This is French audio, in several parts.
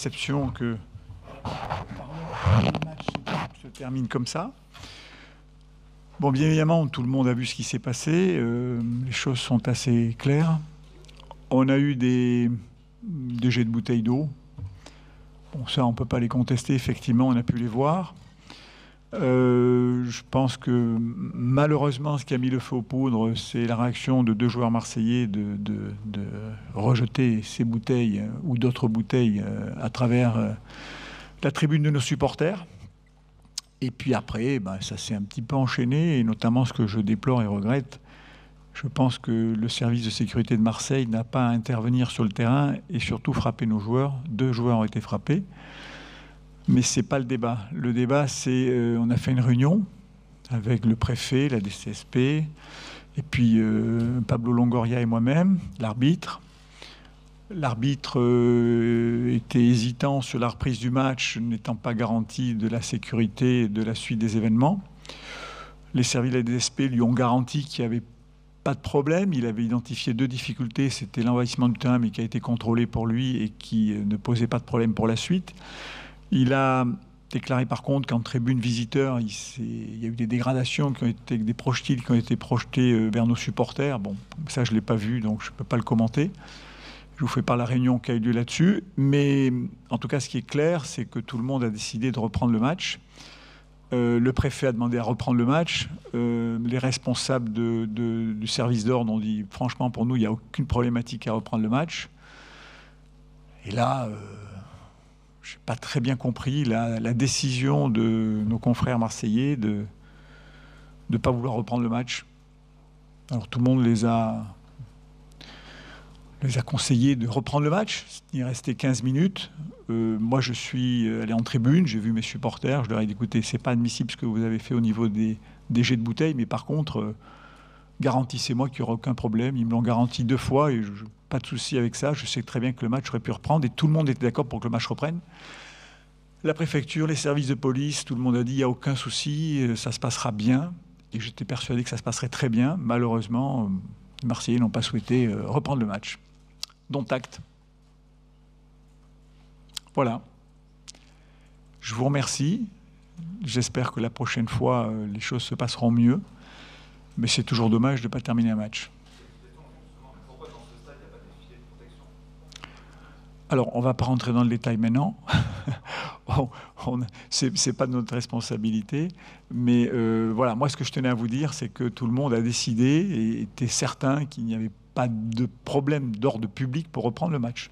déception que le match se termine comme ça. Bon, bien évidemment, tout le monde a vu ce qui s'est passé. Les choses sont assez claires. On a eu des jets de bouteilles d'eau. Bon, ça, on ne peut pas les contester. Effectivement, on a pu les voir. Je pense que malheureusement, ce qui a mis le feu aux poudres, c'est la réaction de 2 joueurs marseillais de rejeter ces bouteilles ou d'autres bouteilles à travers la tribune de nos supporters. Et puis après, ça s'est un petit peu enchaîné, et notamment ce que je déplore et regrette, je pense que le service de sécurité de Marseille n'a pas à intervenir sur le terrain et surtout frapper nos joueurs. 2 joueurs ont été frappés. Mais ce n'est pas le débat. Le débat, c'est on a fait une réunion avec le préfet, la DCSP, et puis Pablo Longoria et moi-même, l'arbitre. L'arbitre était hésitant sur la reprise du match, n'étant pas garanti de la sécurité et de la suite des événements. Les services de la DCSP lui ont garanti qu'il n'y avait pas de problème. Il avait identifié 2 difficultés. C'était l'envahissement du terrain, mais qui a été contrôlé pour lui et qui ne posait pas de problème pour la suite. Il a déclaré par contre qu'en tribune visiteur, il y a eu des dégradations, des projectiles qui ont été projetés vers nos supporters. Bon, ça je ne l'ai pas vu, donc je ne peux pas le commenter. Je vous fais pas la réunion qui a eu lieu là-dessus. Mais en tout cas, ce qui est clair, c'est que tout le monde a décidé de reprendre le match. Le préfet a demandé à reprendre le match. Les responsables du service d'ordre ont dit, franchement, pour nous, il n'y a aucune problématique à reprendre le match. Et là... je n'ai pas très bien compris la décision de nos confrères marseillais de ne pas vouloir reprendre le match. Alors tout le monde les a conseillés de reprendre le match. Il restait 15 minutes. Moi, je suis allé en tribune, j'ai vu mes supporters. Je leur ai dit, écoutez, ce n'est pas admissible ce que vous avez fait au niveau des jets de bouteilles, mais par contre, garantissez-moi qu'il n'y aura aucun problème. Ils me l'ont garanti 2 fois et pas de souci avec ça. Je sais très bien que le match aurait pu reprendre et tout le monde était d'accord pour que le match reprenne. La préfecture, les services de police, tout le monde a dit il n'y a aucun souci, ça se passera bien. Et j'étais persuadé que ça se passerait très bien. Malheureusement, les Marseillais n'ont pas souhaité reprendre le match. Dont acte. Voilà. Je vous remercie. J'espère que la prochaine fois, les choses se passeront mieux. Mais c'est toujours dommage de ne pas terminer un match. Alors, on ne va pas rentrer dans le détail maintenant. Ce n'est pas de notre responsabilité. Mais voilà, moi, ce que je tenais à vous dire, c'est que tout le monde a décidé et était certain qu'il n'y avait pas de problème d'ordre public pour reprendre le match.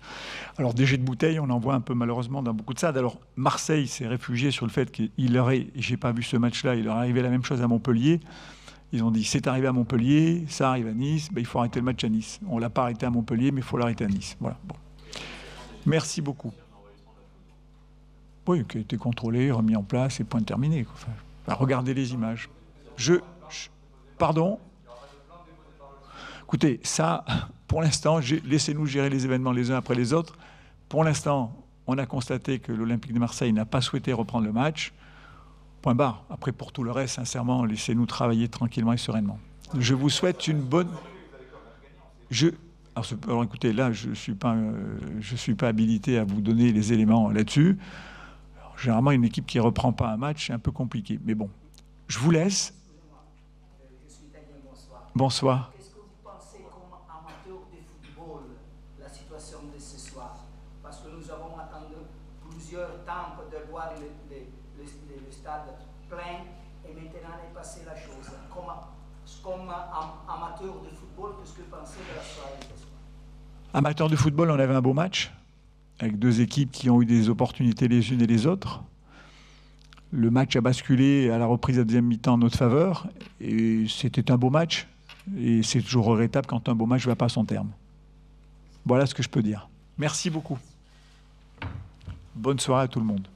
Alors, des jets de bouteilles, on en voit un peu malheureusement dans beaucoup de stades. Alors, Marseille s'est réfugié sur le fait qu'il aurait, je n'ai pas vu ce match-là, il aurait arrivé la même chose à Montpellier. Ils ont dit, c'est arrivé à Montpellier, ça arrive à Nice, il faut arrêter le match à Nice. On ne l'a pas arrêté à Montpellier, mais il faut l'arrêter à Nice. Voilà. Bon. Merci beaucoup. Oui, qui a été contrôlé, remis en place et point terminé. Enfin, regardez les images. Pardon ? Écoutez, ça, pour l'instant, laissez-nous gérer les événements les uns après les autres. Pour l'instant, on a constaté que l'Olympique de Marseille n'a pas souhaité reprendre le match. Point barre. Après, pour tout le reste, sincèrement, laissez-nous travailler tranquillement et sereinement. Je vous souhaite une bonne... Alors écoutez, là, je suis pas habilité à vous donner les éléments là-dessus. Alors, généralement, une équipe qui ne reprend pas un match, c'est un peu compliqué. Mais bon, je vous laisse. Je suis italien, bonsoir. Bonsoir. Qu'est-ce que vous pensez comme amateur de football, la situation de ce soir? Parce que nous avons attendu plusieurs temps de voir le stade plein et maintenant est passée la chose. Comme amateur de football, qu'est-ce que vous pensez de la soirée ce soir? Amateur de football, on avait un beau match avec 2 équipes qui ont eu des opportunités les unes et les autres. Le match a basculé à la reprise de la deuxième mi-temps en notre faveur et c'était un beau match. Et c'est toujours regrettable quand un beau match ne va pas à son terme. Voilà ce que je peux dire. Merci beaucoup. Bonne soirée à tout le monde.